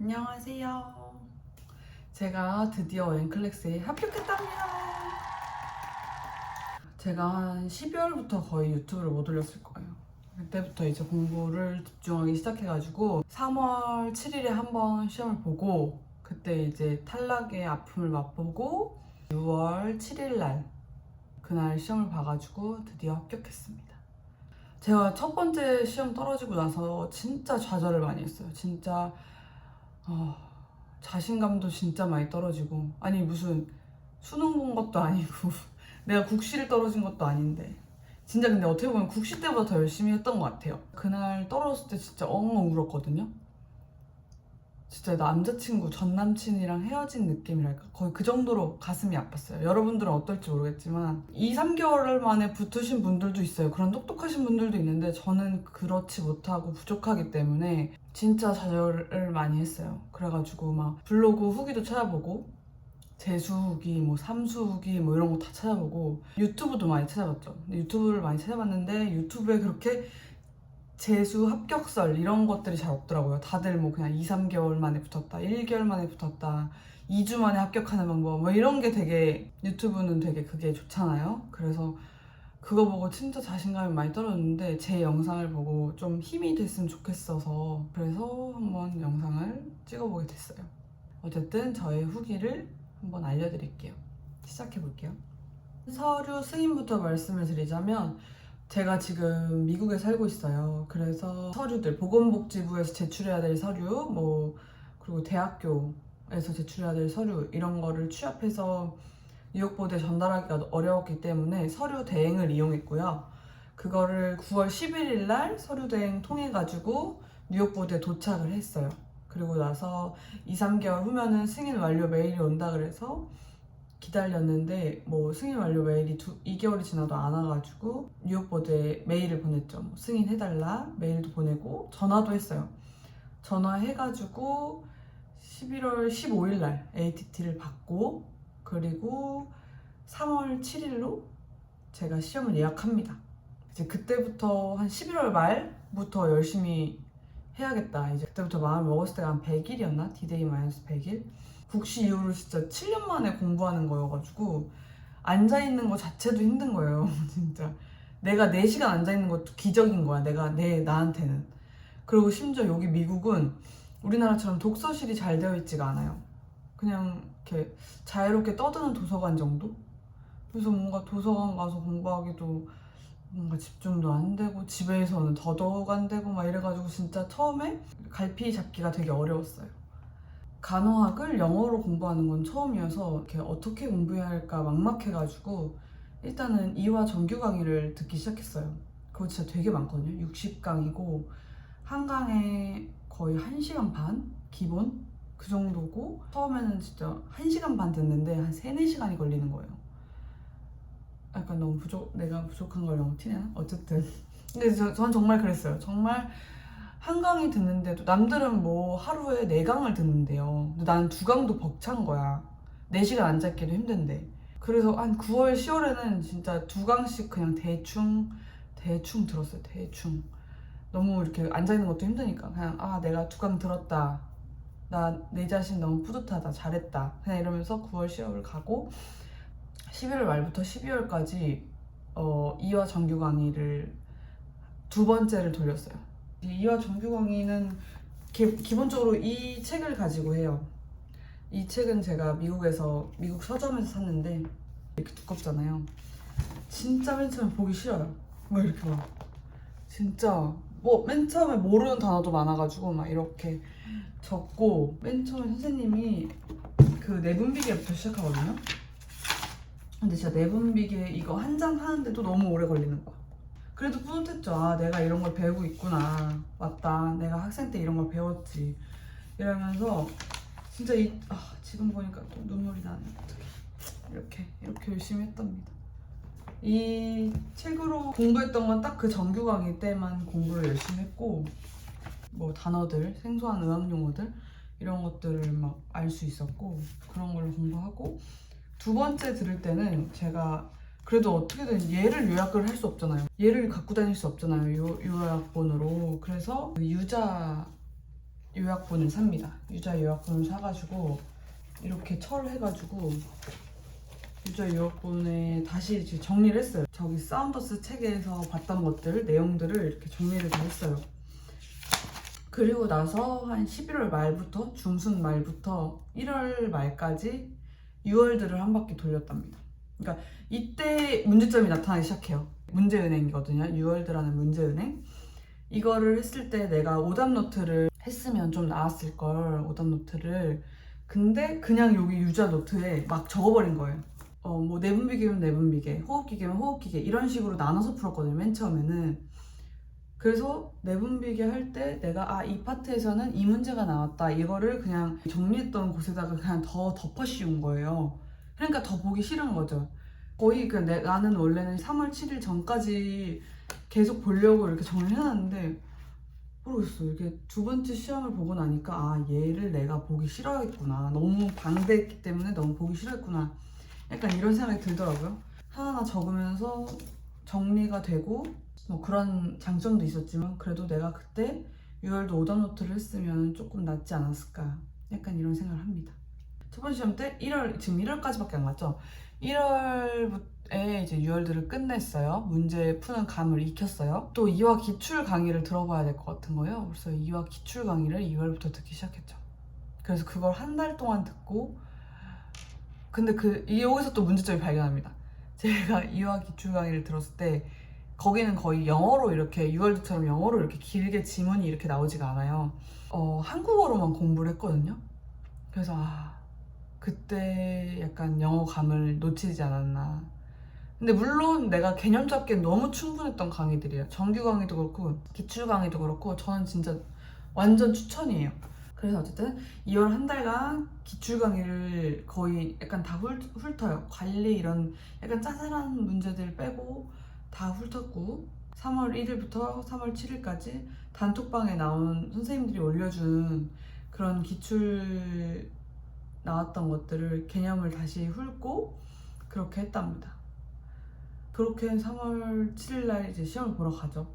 안녕하세요. 제가 드디어 엔클렉스에 합격했답니다. 제가 한 12월부터 거의 유튜브를 못 올렸을 거예요. 그때부터 이제 공부를 집중하기 시작해가지고 3월 7일에 한번 시험을 보고 그때 이제 탈락의 아픔을 맛보고 6월 7일 날 그날 시험을 봐가지고 드디어 합격했습니다. 제가 첫 번째 시험 떨어지고 나서 진짜 좌절을 많이 했어요. 진짜 자신감도 진짜 많이 떨어지고, 아니 무슨 수능 본 것도 아니고 내가 국시를 떨어진 것도 아닌데 진짜. 근데 어떻게 보면 국시 때보다 더 열심히 했던 것 같아요. 그날 떨어졌을 때 진짜 엉엉 울었거든요. 진짜 남자친구, 전 남친이랑 헤어진 느낌이랄까? 거의 그 정도로 가슴이 아팠어요. 여러분들은 어떨지 모르겠지만 2, 3개월 만에 붙으신 분들도 있어요. 그런 똑똑하신 분들도 있는데 저는 그렇지 못하고 부족하기 때문에 진짜 좌절을 많이 했어요. 그래가지고 막 블로그 후기도 찾아보고 재수 후기, 뭐 삼수 후기 뭐 이런 거 다 찾아보고 유튜브도 많이 찾아봤죠. 유튜브를 많이 찾아봤는데 유튜브에 그렇게 재수 합격설 이런 것들이 잘 없더라고요. 다들 뭐 그냥 2, 3개월 만에 붙었다, 1개월 만에 붙었다, 2주 만에 합격하는 방법 뭐 이런 게 되게 유튜브는 되게 그게 좋잖아요. 그래서 그거 보고 진짜 자신감이 많이 떨어졌는데 제 영상을 보고 좀 힘이 됐으면 좋겠어서 그래서 한번 영상을 찍어보게 됐어요. 어쨌든 저의 후기를 한번 알려드릴게요. 시작해볼게요. 서류 승인부터 말씀을 드리자면 제가 지금 미국에 살고 있어요. 그래서 서류들, 보건복지부에서 제출해야 될 서류, 뭐 그리고 대학교에서 제출해야 될 서류 이런 거를 취합해서 뉴욕보드에 전달하기가 어려웠기 때문에 서류 대행을 이용했고요. 그거를 9월 11일 날 서류 대행 통해가지고 뉴욕보드에 도착을 했어요. 그리고 나서 2, 3개월 후면은 승인 완료 메일이 온다 그래서 기다렸는데 뭐 승인 완료 메일이 2개월이 지나도 안 와가지고 뉴욕보드에 메일을 보냈죠. 뭐 승인해달라 메일도 보내고 전화도 했어요. 전화해가지고 11월 15일 날 ATT를 받고 그리고 3월 7일로 제가 시험을 예약합니다. 이제 그때부터 한 11월 말부터 열심히 해야겠다. 이제 그때부터 마음을 먹었을 때가 한 100일이었나? D-Day 마이너스 100일? 국시 이후로 진짜 7년 만에 공부하는 거여가지고 앉아있는 거 자체도 힘든 거예요. 진짜 내가 4시간 앉아있는 것도 기적인 거야. 나한테는. 그리고 심지어 여기 미국은 우리나라처럼 독서실이 잘 되어 있지가 않아요. 그냥 이렇게 자유롭게 떠드는 도서관 정도? 그래서 뭔가 도서관 가서 공부하기도 뭔가 집중도 안 되고 집에서는 더더욱 안 되고 막 이래가지고 진짜 처음에 갈피 잡기가 되게 어려웠어요. 간호학을 영어로 공부하는 건 처음이어서 이렇게 어떻게 공부해야 할까 막막해가지고 일단은 이화 정규 강의를 듣기 시작했어요. 그거 진짜 되게 많거든요. 60강이고 한 강에 거의 1시간 반? 기본? 그 정도고 처음에는 진짜 1시간 반 듣는데 한 3, 4시간이 걸리는 거예요. 약간 너무 내가 부족한 걸 너무 티내나? 어쨌든 근데 전 정말 그랬어요. 정말 한 강의 듣는데도 남들은 뭐 하루에 4강을 듣는데요. 근데 나는 2강도 벅찬 거야. 4시간 앉아있기도 힘든데. 그래서 한 9월, 10월에는 진짜 2강씩 그냥 대충 들었어요. 대충. 너무 이렇게 앉아있는 것도 힘드니까 그냥 내가 2강 들었다. 내 자신 너무 뿌듯하다. 잘했다. 그냥 이러면서 9월, 10월을 가고 11월 말부터 12월까지 이화 정규 강의를 2번째를 돌렸어요. 이화 정규 강의는 기본적으로 이 책을 가지고 해요. 이 책은 제가 미국 서점에서 샀는데 이렇게 두껍잖아요. 진짜 맨 처음에 보기 싫어요. 막 이렇게 막 진짜 뭐 맨 처음에 모르는 단어도 많아가지고 막 이렇게 적고 맨 처음에 선생님이 그 내분비계부터 시작하거든요. 근데 진짜 내분비계 이거 한 장 하는데도 너무 오래 걸리는 거야. 그래도 뿌듯했죠. 내가 이런 걸 배우고 있구나. 맞다. 내가 학생 때 이런 걸 배웠지. 이러면서 진짜 지금 보니까 또 눈물이 나네. 이렇게 열심히 했답니다. 이 책으로 공부했던 건 딱 그 정규 강의 때만 공부를 열심히 했고 뭐 단어들, 생소한 의학 용어들 이런 것들을 막 알 수 있었고 그런 걸로 공부하고 2번째 들을 때는 제가 그래도 어떻게든 얘를 요약을 할 수 없잖아요. 얘를 갖고 다닐 수 없잖아요. 요약본으로. 그래서 유자 요약본을 삽니다. 유자 요약본을 사가지고 이렇게 철해가지고 유저 요약본에 다시 이제 정리를 했어요. 저기 사운더스 책에서 봤던 것들, 내용들을 이렇게 정리를 다 했어요. 그리고 나서 한 11월 말부터, 중순 말부터 1월 말까지 6월들을 한 바퀴 돌렸답니다. 그러니까 이때 문제점이 나타나기 시작해요. 문제은행이거든요. 6월드라는 문제은행. 이거를 했을 때 내가 오답노트를 했으면 좀 나았을걸, 오답노트를. 근데 그냥 여기 유자 노트에 막 적어버린 거예요. 뭐 내분비계면 내분비계, 호흡기계면 호흡기계 이런 식으로 나눠서 풀었거든요, 맨 처음에는. 그래서 내분비계 할 때 내가 이 파트에서는 이 문제가 나왔다 이거를 그냥 정리했던 곳에다가 그냥 더 덮어 씌운 거예요. 그러니까 더 보기 싫은 거죠. 거의 나는 원래는 3월 7일 전까지 계속 보려고 이렇게 정리를 해놨는데 모르겠어. 이렇게 두 번째 시험을 보고 나니까 얘를 내가 보기 싫어했구나. 너무 방대했기 때문에 너무 보기 싫어했구나. 약간 이런 생각이 들더라고요. 하나하나 적으면서 정리가 되고 뭐 그런 장점도 있었지만 그래도 내가 그때 6월도 오답노트를 했으면 조금 낫지 않았을까. 약간 이런 생각을 합니다. 첫 번째 시험 때 지금 1월까지밖에 안 갔죠. 1월에 이제 6월들을 끝냈어요. 문제 푸는 감을 익혔어요. 또 이화 기출 강의를 들어봐야 될 것 같은 거예요. 그래서 이화 기출 강의를 2월부터 듣기 시작했죠. 그래서 그걸 한 달 동안 듣고 근데 여기서 또 문제점이 발견합니다. 제가 이화 기출 강의를 들었을 때 거기는 거의 영어로 이렇게 6월드처럼 영어로 이렇게 길게 지문이 이렇게 나오지가 않아요. 한국어로만 공부를 했거든요. 그래서 그때 약간 영어감을 놓치지 않았나. 근데 물론 내가 개념 잡기엔 너무 충분했던 강의들이에요. 정규 강의도 그렇고 기출 강의도 그렇고 저는 진짜 완전 추천이에요. 그래서 어쨌든 2월 한 달간 기출 강의를 거의 약간 다 훑어요. 관리 이런 약간 짜잘한 문제들 빼고 다 훑었고 3월 1일부터 3월 7일까지 단톡방에 나온 선생님들이 올려준 그런 기출 나왔던 것들을 개념을 다시 훑고 그렇게 했답니다. 그렇게 3월 7일날 이제 시험을 보러 가죠.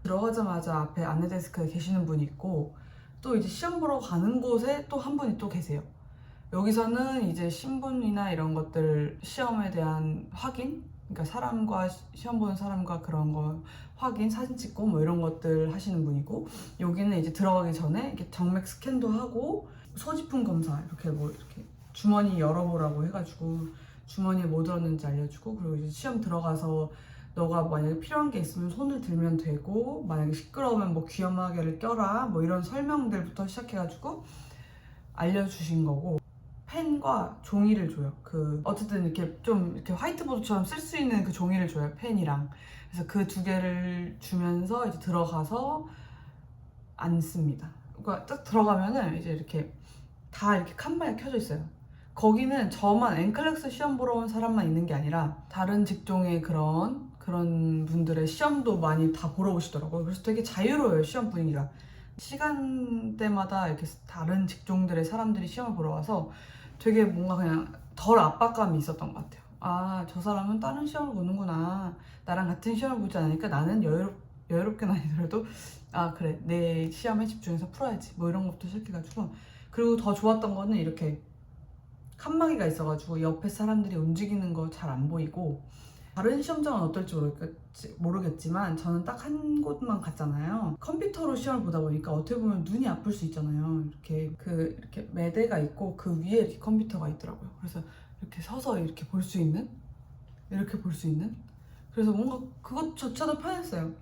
들어가자마자 앞에 안내 데스크에 계시는 분이 있고 또 이제 시험 보러 가는 곳에 또 한 분이 또 계세요. 여기서는 이제 신분이나 이런 것들 시험에 대한 확인, 그러니까 시험 보는 사람과 그런 거 확인, 사진 찍고 뭐 이런 것들 하시는 분이고 여기는 이제 들어가기 전에 이렇게 정맥 스캔도 하고 소지품 검사 이렇게 주머니 열어보라고 해가지고 주머니에 뭐 들었는지 알려주고 그리고 이제 시험 들어가서 너가 만약에 필요한 게 있으면 손을 들면 되고 만약에 시끄러우면 뭐 귀염하게를 껴라 뭐 이런 설명들부터 시작해가지고 알려주신 거고 펜과 종이를 줘요. 어쨌든 이렇게 좀 이렇게 화이트보드처럼 쓸 수 있는 그 종이를 줘요. 펜이랑. 그래서 그 두 개를 주면서 이제 들어가서 앉습니다. 그러니까 딱 들어가면은 이제 이렇게 다 이렇게 칸방에 켜져 있어요. 거기는 저만 엔클렉스 시험 보러 온 사람만 있는 게 아니라 다른 직종의 그런 분들의 시험도 많이 다 보러 오시더라고요. 그래서 되게 자유로워요, 시험 분위기가. 시간대마다 이렇게 다른 직종들의 사람들이 시험을 보러 와서 되게 뭔가 그냥 덜 압박감이 있었던 것 같아요. 저 사람은 다른 시험을 보는구나. 나랑 같은 시험을 보지 않으니까 나는 여유롭게는 아니더라도 그래, 내 시험에 집중해서 풀어야지. 뭐 이런 것부터 시작해가지고 그리고 더 좋았던 거는 이렇게 칸막이가 있어가지고 옆에 사람들이 움직이는 거 잘 안 보이고 다른 시험장은 어떨지 모르겠지만 저는 딱 한 곳만 갔잖아요. 컴퓨터로 시험을 보다 보니까 어떻게 보면 눈이 아플 수 있잖아요. 이렇게 매대가 있고 그 위에 이렇게 컴퓨터가 있더라고요. 그래서 이렇게 서서 이렇게 볼 수 있는 그래서 뭔가 그것조차도 편했어요.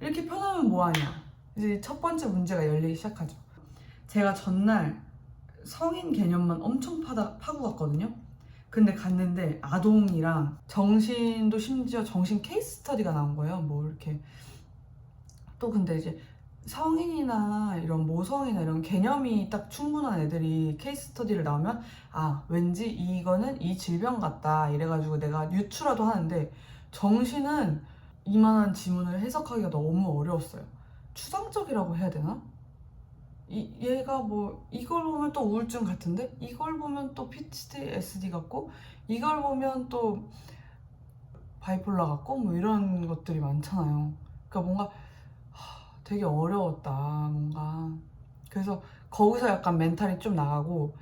이렇게 편하면 뭐하냐. 이제 첫 번째 문제가 열리기 시작하죠. 제가 전날 성인 개념만 엄청 파고 갔거든요. 근데 갔는데 아동이랑 정신도 심지어 정신 케이스 스터디가 나온 거예요. 뭐 이렇게 또 근데 이제 성인이나 이런 모성이나 이런 개념이 딱 충분한 애들이 케이스 스터디를 나오면 왠지 이거는 이 질병 같다 이래가지고 내가 유추라도 하는데 정신은 이만한 지문을 해석하기가 너무 어려웠어요. 추상적이라고 해야 되나? 얘가 뭐 이걸 보면 또 우울증 같은데 이걸 보면 또 PTSD 같고 이걸 보면 또 바이폴라 같고 뭐 이런 것들이 많잖아요. 그러니까 뭔가 되게 어려웠다 뭔가. 그래서 거기서 약간 멘탈이 좀 나가고,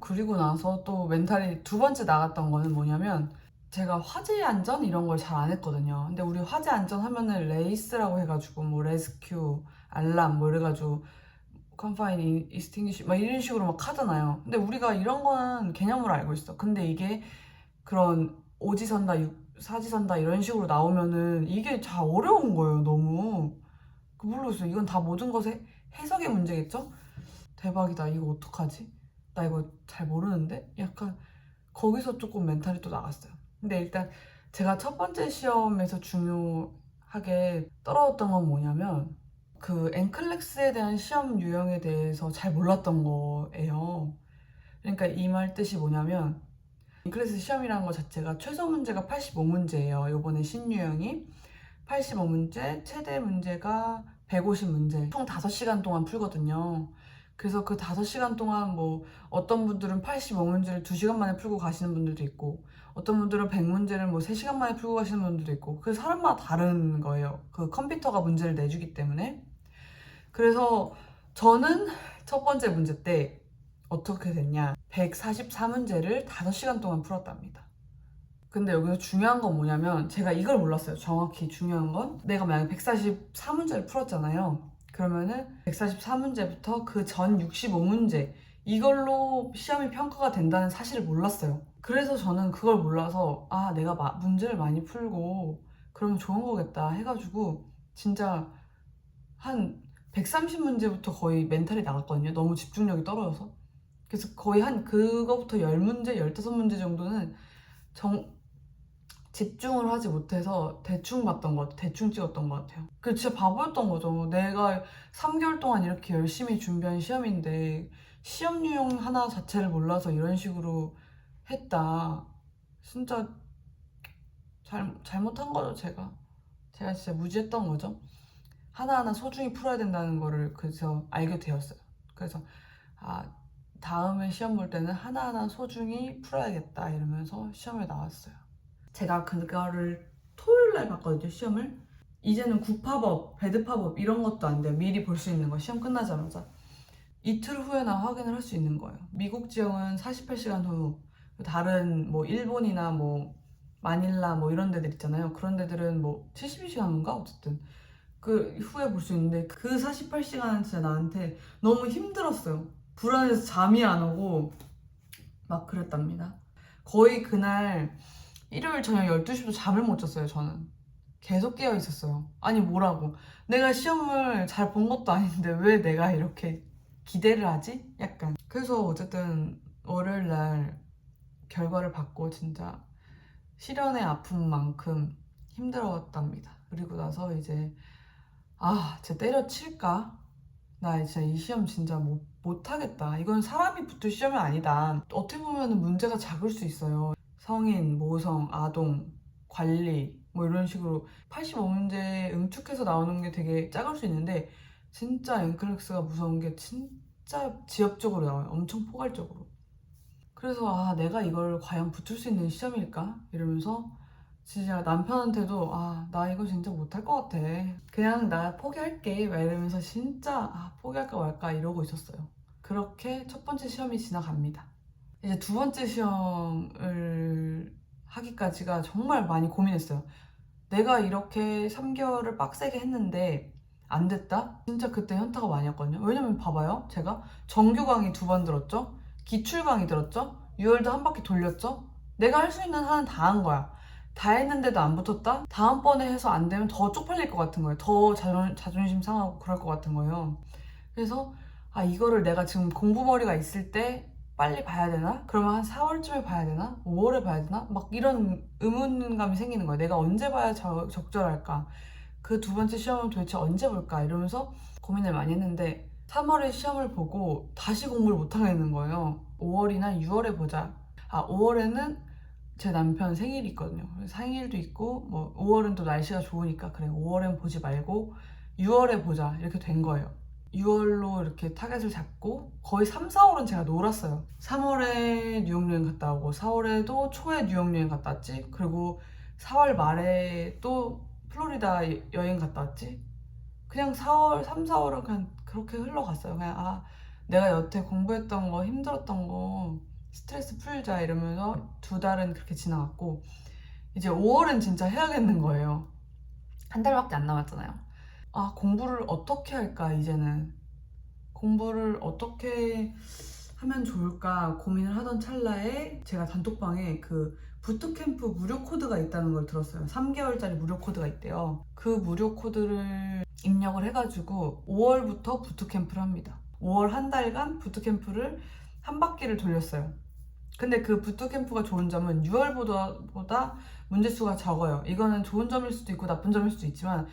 그리고 나서 또 멘탈이 두 번째 나갔던 거는 뭐냐면, 제가 화재 안전 이런 걸 잘 안 했거든요. 근데 우리 화재 안전 하면은 레이스라고 해가지고 뭐 레스큐, 알람 뭐 이래가지고 컨파인, 이스팅기쉬 막 이런 식으로 막 하잖아요. 근데 우리가 이런 거는 개념으로 알고 있어. 근데 이게 그런 오지선다, 사지선다 이런 식으로 나오면은 이게 다 어려운 거예요, 너무. 모르겠어요. 이건 다 모든 것의 해석의 문제겠죠? 대박이다. 이거 어떡하지? 나 이거 잘 모르는데? 약간 거기서 조금 멘탈이 또 나갔어요. 근데 일단 제가 첫 번째 시험에서 중요하게 떨어졌던 건 뭐냐면, 그 엔클렉스에 대한 시험 유형에 대해서 잘 몰랐던 거예요. 그러니까 이 말 뜻이 뭐냐면, 엔클렉스 시험이라는 것 자체가 최소 문제가 85문제예요. 요번에 신유형이 85문제, 최대 문제가 150문제, 총 5시간 동안 풀거든요. 그래서 그 5시간 동안 뭐 어떤 분들은 85문제를 2시간 만에 풀고 가시는 분들도 있고, 어떤 분들은 100문제를 뭐 3시간 만에 풀고 가시는 분들도 있고, 그 사람마다 다른 거예요. 그 컴퓨터가 문제를 내주기 때문에. 그래서 저는 첫 번째 문제 때 어떻게 됐냐, 144문제를 5시간 동안 풀었답니다. 근데 여기서 중요한 건 뭐냐면, 제가 이걸 몰랐어요. 정확히 중요한 건, 내가 만약에 144문제를 풀었잖아요. 그러면은 144문제부터 그 전 65문제, 이걸로 시험이 평가가 된다는 사실을 몰랐어요. 그래서 저는 그걸 몰라서, 아, 내가 문제를 많이 풀고 그러면 좋은 거겠다 해가지고 진짜 한 130문제부터 거의 멘탈이 나갔거든요. 너무 집중력이 떨어져서. 그래서 거의 한 그거부터 10문제, 15문제 정도는 집중을 하지 못해서 대충 봤던 것 같아요. 대충 찍었던 것 같아요. 그 진짜 바보였던 거죠. 내가 3개월 동안 이렇게 열심히 준비한 시험인데 시험 유형 하나 자체를 몰라서 이런 식으로 했다. 진짜 잘못한 거죠, 제가. 제가 진짜 무지했던 거죠. 하나하나 소중히 풀어야 된다는 거를 그래서 알게 되었어요. 그래서 아, 다음에 시험 볼 때는 하나하나 소중히 풀어야겠다 이러면서 시험에 나왔어요. 제가 그거를 토요일 날 봤거든요, 시험을. 이제는 국파법, 배드파법 이런 것도 안 돼요. 미리 볼 수 있는 거, 시험 끝나자마자. 이틀 후에나 확인을 할 수 있는 거예요. 미국 지형은 48시간 후, 다른 뭐 일본이나 뭐 마닐라 뭐 이런 데들 있잖아요. 그런 데들은 뭐 72시간인가? 어쨌든 그 후에 볼 수 있는데, 그 48시간은 진짜 나한테 너무 힘들었어요. 불안해서 잠이 안 오고 막 그랬답니다. 거의 그날 일요일 저녁 12시도 잠을 못 잤어요, 저는. 계속 깨어 있었어요. 아니, 뭐라고. 내가 시험을 잘 본 것도 아닌데 왜 내가 이렇게 기대를 하지? 약간. 그래서 어쨌든 월요일 날 결과를 받고 진짜 시련의 아픔만큼 힘들었답니다. 그리고 나서 이제 진짜 때려칠까? 나 진짜 이 시험 진짜 못하겠다. 이건 사람이 붙을 시험이 아니다. 어떻게 보면 문제가 작을 수 있어요. 성인, 모성, 아동, 관리 뭐 이런 식으로 85문제 응축해서 나오는 게 되게 작을 수 있는데, 진짜 엔클렉스가 무서운 게 진짜 지엽적으로 나와요. 엄청 포괄적으로. 그래서 내가 이걸 과연 붙을 수 있는 시험일까? 이러면서 진짜 남편한테도 나 이거 진짜 못할 것 같아. 그냥 나 포기할게. 막 이러면서 진짜 포기할까 말까 이러고 있었어요. 그렇게 첫 번째 시험이 지나갑니다. 이제 두 번째 시험을 하기까지가 정말 많이 고민했어요. 내가 이렇게 3개월을 빡세게 했는데 안 됐다? 진짜 그때 현타가 많이 왔거든요. 왜냐면 봐봐요. 제가 정규 강의 2번 들었죠? 기출 강의 들었죠? 6월도 한 바퀴 돌렸죠? 내가 할 수 있는 한은 다 한 거야. 다 했는데도 안 붙었다? 다음번에 해서 안 되면 더 쪽팔릴 것 같은 거예요. 더 자존심 상하고 그럴 것 같은 거예요. 그래서 이거를 내가 지금 공부머리가 있을 때 빨리 봐야 되나? 그러면 한 4월쯤에 봐야 되나? 5월에 봐야 되나? 막 이런 의문감이 생기는 거예요. 내가 언제 봐야 적절할까? 그 두 번째 시험은 도대체 언제 볼까? 이러면서 고민을 많이 했는데, 3월에 시험을 보고 다시 공부를 못 하겠는 거예요. 5월이나 6월에 보자. 5월에는 제 남편 생일이 있거든요. 생일도 있고 뭐 5월은 또 날씨가 좋으니까 그래, 5월엔 보지 말고 6월에 보자, 이렇게 된 거예요. 6월로 이렇게 타겟을 잡고 거의 3, 4월은 제가 놀았어요. 3월에 뉴욕 여행 갔다 오고 4월에도 초에 뉴욕 여행 갔다 왔지. 그리고 4월 말에 또 플로리다 여행 갔다 왔지. 그냥 3, 4월은 그냥 그렇게 흘러갔어요. 그냥 내가 여태 공부했던 거, 힘들었던 거 스트레스 풀자 이러면서 2달은 그렇게 지나갔고, 이제 5월은 진짜 해야겠는 거예요. 한 달밖에 안 남았잖아요. 아, 공부를 어떻게 할까, 이제는. 공부를 어떻게 하면 좋을까 고민을 하던 찰나에 제가 단톡방에 그 부트캠프 무료 코드가 있다는 걸 들었어요. 3개월짜리 무료 코드가 있대요. 그 무료 코드를 입력을 해가지고 5월부터 부트캠프를 합니다. 5월 한 달간 부트캠프를 한 바퀴를 돌렸어요. 근데 그 부트캠프가 좋은 점은 6월보다 문제수가 적어요. 이거는 좋은 점일 수도 있고 나쁜 점일 수도 있지만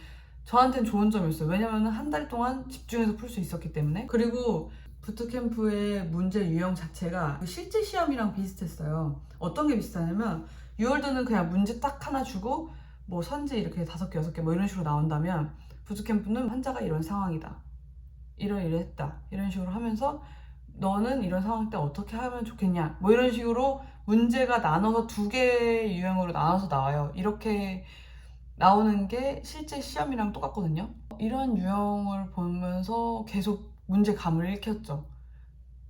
저한테는 좋은 점이었어요. 왜냐면 한 달 동안 집중해서 풀 수 있었기 때문에. 그리고 부트캠프의 문제 유형 자체가 실제 시험이랑 비슷했어요. 어떤 게 비슷하냐면 6월드는 그냥 문제 딱 하나 주고 뭐 선지 이렇게 5개, 6개 뭐 이런 식으로 나온다면, 부트캠프는 환자가 이런 상황이다, 이랬다, 이런 식으로 하면서 너는 이런 상황 때 어떻게 하면 좋겠냐 뭐 이런 식으로 문제가 나눠서 2개의 유형으로 나눠서 나와요. 이렇게 나오는 게 실제 시험이랑 똑같거든요. 이런 유형을 보면서 계속 문제감을 읽혔죠.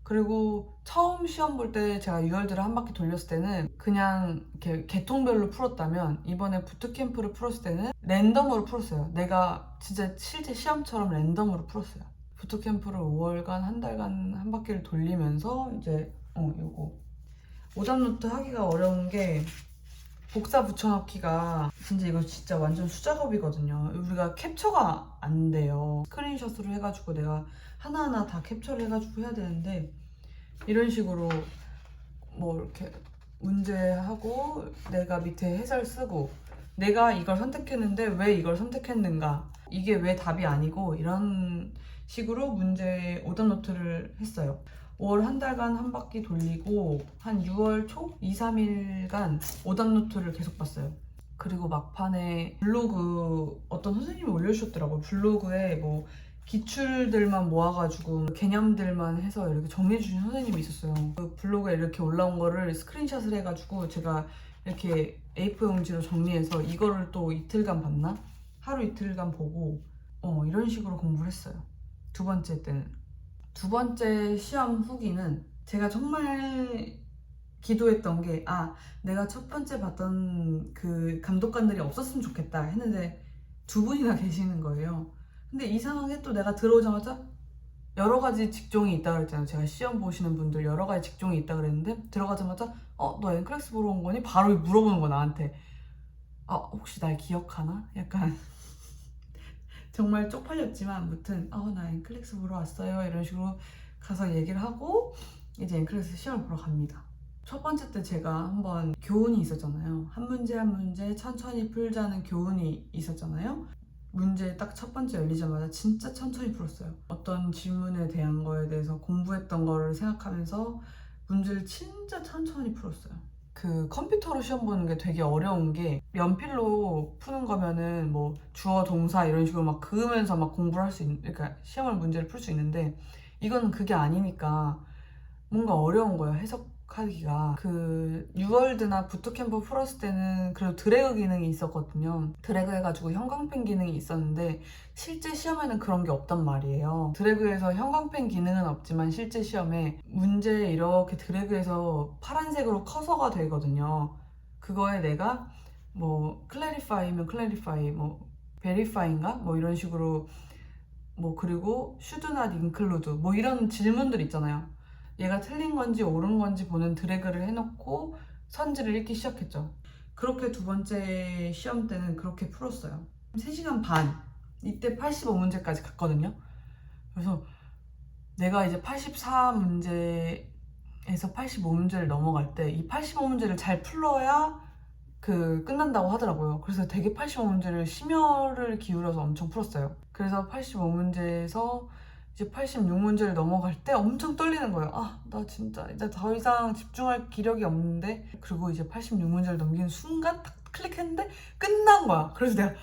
그리고 처음 시험 볼 때 제가 유월드를 한 바퀴 돌렸을 때는 그냥 이렇게 계통별로 풀었다면, 이번에 부트캠프를 풀었을 때는 랜덤으로 풀었어요. 내가 진짜 실제 시험처럼 랜덤으로 풀었어요. 부트캠프를 5월간 한 달간 한 바퀴를 돌리면서 이제 요거 오답노트 하기가 어려운 게 복사 붙여넣기가 진짜 완전 수작업이거든요. 우리가 캡처가 안 돼요. 스크린샷으로 해가지고 내가 하나하나 다 캡처를 해가지고 해야 되는데, 이런 식으로 뭐 이렇게 문제하고 내가 밑에 해설 쓰고 내가 이걸 선택했는데 왜 이걸 선택했는가, 이게 왜 답이 아니고, 이런 식으로 문제 오답노트를 했어요. 5월 한 달간 한 바퀴 돌리고 한 6월 초 2, 3일간 오답노트를 계속 봤어요. 그리고 막판에 블로그 어떤 선생님이 올려주셨더라고요. 블로그에 뭐 기출들만 모아가지고 개념들만 해서 이렇게 정리해주신 선생님이 있었어요. 그 블로그에 이렇게 올라온 거를 스크린샷을 해가지고 제가 이렇게 A4 용지로 정리해서 이거를 또 이틀간 봤나? 하루 이틀간 보고 이런 식으로 공부를 했어요. 2번째 때는. 2번째 시험 후기는 제가 정말 기도했던 게, 내가 첫 번째 봤던 그 감독관들이 없었으면 좋겠다 했는데 2분이나 계시는 거예요. 근데 이상하게 또 내가 들어오자마자 여러 가지 직종이 있다 그랬잖아요. 제가 시험 보시는 분들 여러 가지 직종이 있다 그랬는데, 들어가자마자 너 앵클렉스 보러 온 거니? 바로 물어보는 거 나한테. 혹시 날 기억하나? 약간 정말 쪽팔렸지만 아무튼 나 앵클렉스 보러 왔어요 이런 식으로 가서 얘기를 하고 이제 앵클렉스 시험을 보러 갑니다. 첫 번째 때 제가 한번 교훈이 있었잖아요. 한 문제 한 문제 천천히 풀자는 교훈이 있었잖아요. 문제 딱 첫 번째 열리자마자 진짜 천천히 풀었어요. 어떤 질문에 대한 거에 대해서 공부했던 거를 생각하면서 문제를 진짜 천천히 풀었어요. 그 컴퓨터로 시험 보는 게 되게 어려운 게, 연필로 푸는 거면은 뭐 주어 동사 이런 식으로 막 그으면서 막 공부를 할 수 있는, 그러니까 시험을 문제를 풀 수 있는데, 이거는 그게 아니니까 뭔가 어려운 거예요, 해석하기가. 그 뉴월드나 부트캠프 풀었을 때는 그래도 드래그 기능이 있었거든요. 드래그 해가지고 형광펜 기능이 있었는데 실제 시험에는 그런 게 없단 말이에요. 드래그해서 형광펜 기능은 없지만 실제 시험에 문제 이렇게 드래그해서 파란색으로 커서가 되거든요. 그거에 내가 뭐 clarify면 clarify, 뭐 verify인가? 뭐 이런 식으로, 뭐 그리고 should not include 뭐 이런 질문들 있잖아요. 얘가 틀린 건지 옳은 건지 보는 드래그를 해놓고 선지를 읽기 시작했죠. 그렇게 2번째 시험 때는 그렇게 풀었어요. 3시간 반, 이때 85문제까지 갔거든요. 그래서 내가 이제 84문제에서 85문제를 넘어갈 때 이 85문제를 잘 풀러야 끝난다고 하더라고요. 그래서 되게 85문제를 심혈을 기울여서 엄청 풀었어요. 그래서 85문제에서 이제 86문제를 넘어갈 때 엄청 떨리는 거예요. 나 진짜 이제 더 이상 집중할 기력이 없는데. 그리고 이제 86문제를 넘기는 순간 딱 클릭했는데 끝난 거야. 그래서 내가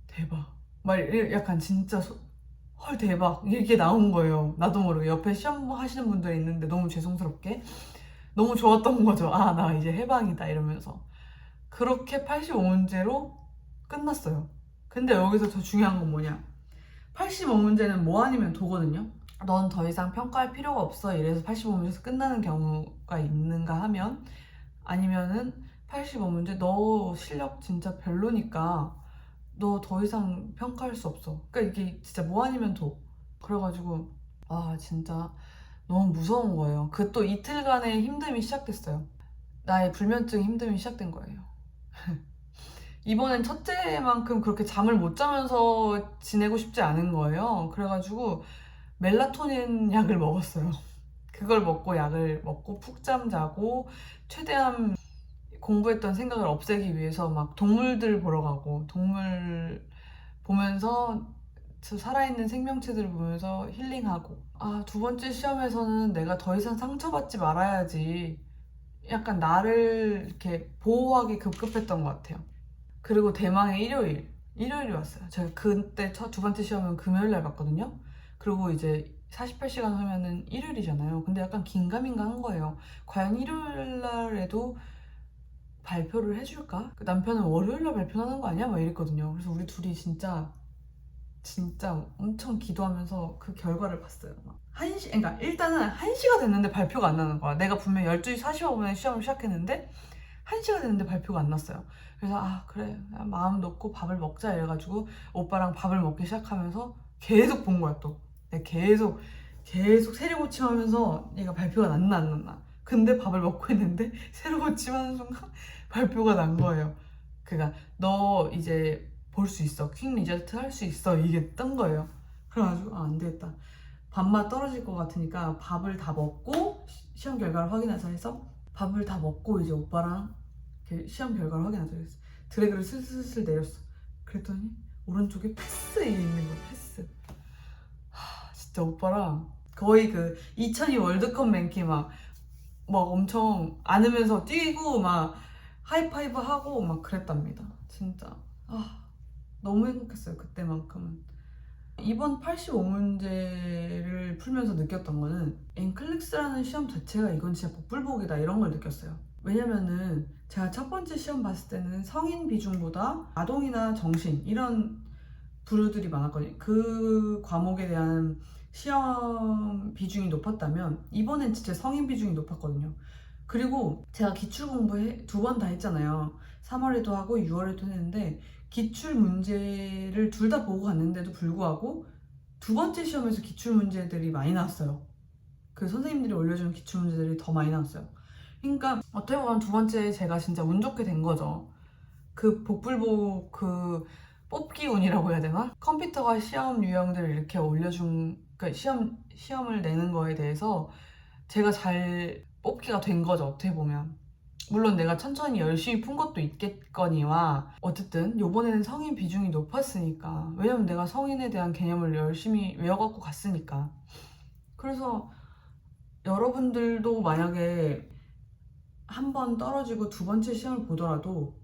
대박, 막 약간 진짜 헐 대박 이게 나온 거예요. 나도 모르게 옆에 시험 하시는 분들이 있는데 너무 죄송스럽게 너무 좋았던 거죠. 나 이제 해방이다 이러면서. 그렇게 85문제로 끝났어요. 근데 여기서 더 중요한 건 뭐냐, 85문제는 뭐 아니면 도거든요. 넌 더 이상 평가할 필요가 없어 이래서 85문제에서 끝나는 경우가 있는가 하면, 아니면은 85문제 너 실력 진짜 별로니까 너 더 이상 평가할 수 없어. 그러니까 이게 진짜 뭐 아니면 도. 그래가지고 진짜 너무 무서운 거예요. 그 또 이틀간의 힘듦이 시작됐어요. 나의 불면증 힘듦이 시작된 거예요. 이번엔 첫째만큼 그렇게 잠을 못 자면서 지내고 싶지 않은 거예요. 그래가지고 멜라토닌 약을 먹었어요. 그걸 먹고 약을 먹고 푹잠 자고 최대한 공부했던 생각을 없애기 위해서 막 동물들 보러 가고, 동물 보면서 저 살아있는 생명체들을 보면서 힐링하고, 두 번째 시험에서는 내가 더 이상 상처받지 말아야지, 약간 나를 이렇게 보호하기 급급했던 것 같아요. 그리고 대망의 일요일이 왔어요. 제가 그때 두 번째 시험은 금요일 날 봤거든요. 그리고 이제 48시간 하면은 일요일이잖아요. 근데 약간 긴가민가 한 거예요. 과연 일요일 날에도 발표를 해줄까? 그 남편은 월요일 날 발표하는 거 아니야? 막 이랬거든요. 그래서 우리 둘이 진짜 엄청 기도하면서 그 결과를 봤어요. 막 그러니까 일단은 1시가 됐는데 발표가 안 나는 거야. 내가 분명 12시 45분에 시험을 시작했는데 1시가 됐는데 발표가 안 났어요. 그래서 그래, 마음 놓고 밥을 먹자 이래가지고 오빠랑 밥을 먹기 시작하면서 계속 본 거야. 또 내가 계속 세리고침하면서 얘가 발표가 났나 안 났나. 근데 밥을 먹고 있는데 세리고침하는 순간 발표가 난 거예요. 그러니까 너 이제 볼 수 있어, 퀵 리저트 할 수 있어, 이게 뜬 거예요. 그래가지고 안 되겠다, 밥맛 떨어질 것 같으니까 밥을 다 먹고 시험 결과를 확인하자 해서 밥을 다 먹고 이제 오빠랑 시험 결과를 확인하자 했어. 드래그를 슬슬슬 내렸어. 그랬더니 오른쪽에 패스 이게 있는 거야. 패스. 진짜 오빠랑 거의 그 2002 월드컵 맨키 막 엄청 안으면서 뛰고 막 하이파이브 하고 막 그랬답니다. 진짜 너무 행복했어요. 그때만큼은. 이번 85문제를 풀면서 느꼈던 거는 엔클릭스라는 시험 자체가 이건 진짜 복불복이다, 이런 걸 느꼈어요. 왜냐면은 제가 첫 번째 시험 봤을 때는 성인 비중보다 아동이나 정신 이런 부류들이 많았거든요. 그 과목에 대한 시험 비중이 높았다면 이번엔 진짜 성인 비중이 높았거든요. 그리고 제가 기출공부 2번 다 했잖아요. 3월에도 하고 6월에도 했는데 기출 문제를 둘 다 보고 갔는데도 불구하고 두 번째 시험에서 기출 문제들이 많이 나왔어요. 그 선생님들이 올려주는 기출 문제들이 더 많이 나왔어요. 그러니까 어떻게 보면 두 번째 제가 진짜 운 좋게 된 거죠. 그 복불복 그 뽑기 운이라고 해야 되나? 컴퓨터가 시험 유형들을 이렇게 올려준, 그러니까 시험을 내는 거에 대해서 제가 잘 뽑기가 된 거죠, 어떻게 보면. 물론 내가 천천히 열심히 푼 것도 있겠거니와, 어쨌든 요번에는 성인 비중이 높았으니까. 왜냐면 내가 성인에 대한 개념을 열심히 외워갖고 갔으니까. 그래서 여러분들도 만약에 한 번 떨어지고 두 번째 시험을 보더라도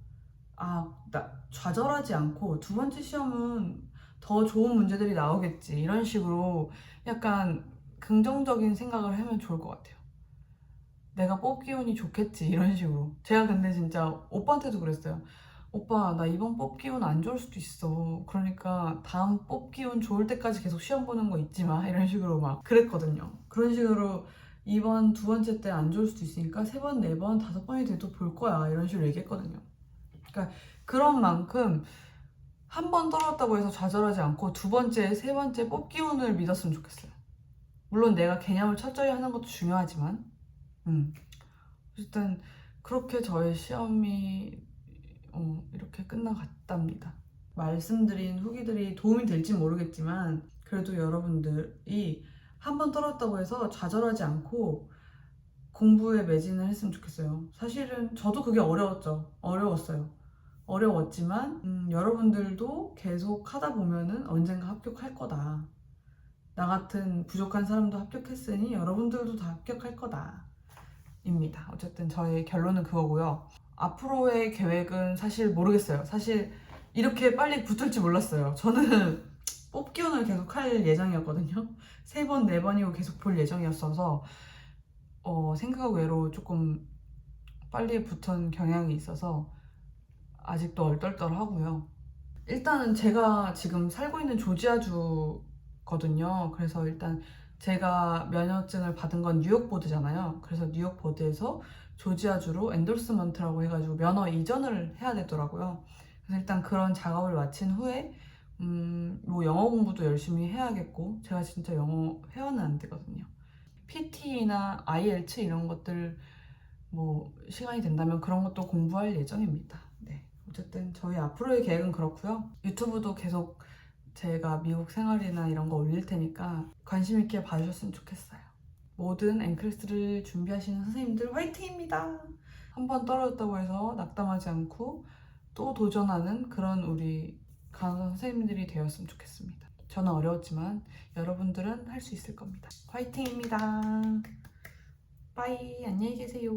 좌절하지 않고 두 번째 시험은 더 좋은 문제들이 나오겠지, 이런 식으로 약간 긍정적인 생각을 하면 좋을 것 같아요. 내가 뽑기 운이 좋겠지, 이런 식으로. 제가 근데 진짜 오빠한테도 그랬어요. 오빠, 나 이번 뽑기 운 안 좋을 수도 있어. 그러니까 다음 뽑기 운 좋을 때까지 계속 시험 보는 거 잊지 마, 이런 식으로 막 그랬거든요. 그런 식으로 이번 두 번째 때 안 좋을 수도 있으니까 세 번, 네 번, 다섯 번이 돼도 볼 거야, 이런 식으로 얘기했거든요. 그러니까 그런 만큼 한 번 떨어졌다고 해서 좌절하지 않고 두 번째, 세 번째 뽑기 운을 믿었으면 좋겠어요. 물론 내가 개념을 철저히 하는 것도 중요하지만 어쨌든 그렇게 저의 시험이 이렇게 끝나갔답니다. 말씀드린 후기들이 도움이 될지 모르겠지만 그래도 여러분들이 한 번 떨어졌다고 해서 좌절하지 않고 공부에 매진을 했으면 좋겠어요. 사실은 저도 그게 어려웠어요. 어려웠지만 여러분들도 계속 하다 보면은 언젠가 합격할 거다. 나 같은 부족한 사람도 합격했으니 여러분들도 다 합격할 거다, 입니다. 어쨌든 저의 결론은 그거고요. 앞으로의 계획은 사실 모르겠어요. 사실 이렇게 빨리 붙을지 몰랐어요. 저는 뽑기운을 계속 할 예정이었거든요. 3번, 4번이고 계속 볼 예정이었어서 생각 외로 조금 빨리 붙은 경향이 있어서 아직도 얼떨떨하고요. 일단은 제가 지금 살고 있는 조지아주거든요. 그래서 일단 제가 면허증을 받은 건 뉴욕 보드잖아요. 그래서 뉴욕 보드에서 조지아주로 엔돌스먼트라고 해가지고 면허 이전을 해야 되더라고요. 그래서 일단 그런 작업을 마친 후에 뭐 영어 공부도 열심히 해야겠고, 제가 진짜 영어 회화는 안 되거든요. PT나 IELTS 이런 것들 뭐 시간이 된다면 그런 것도 공부할 예정입니다. 네. 어쨌든 저희 앞으로의 계획은 그렇고요. 유튜브도 계속 제가 미국 생활이나 이런 거 올릴 테니까 관심 있게 봐주셨으면 좋겠어요. 모든 앵클스를 준비하시는 선생님들 화이팅입니다. 한번 떨어졌다고 해서 낙담하지 않고 또 도전하는 그런 우리 간호사 선생님들이 되었으면 좋겠습니다. 저는 어려웠지만 여러분들은 할 수 있을 겁니다. 화이팅입니다. 빠이, 안녕히 계세요.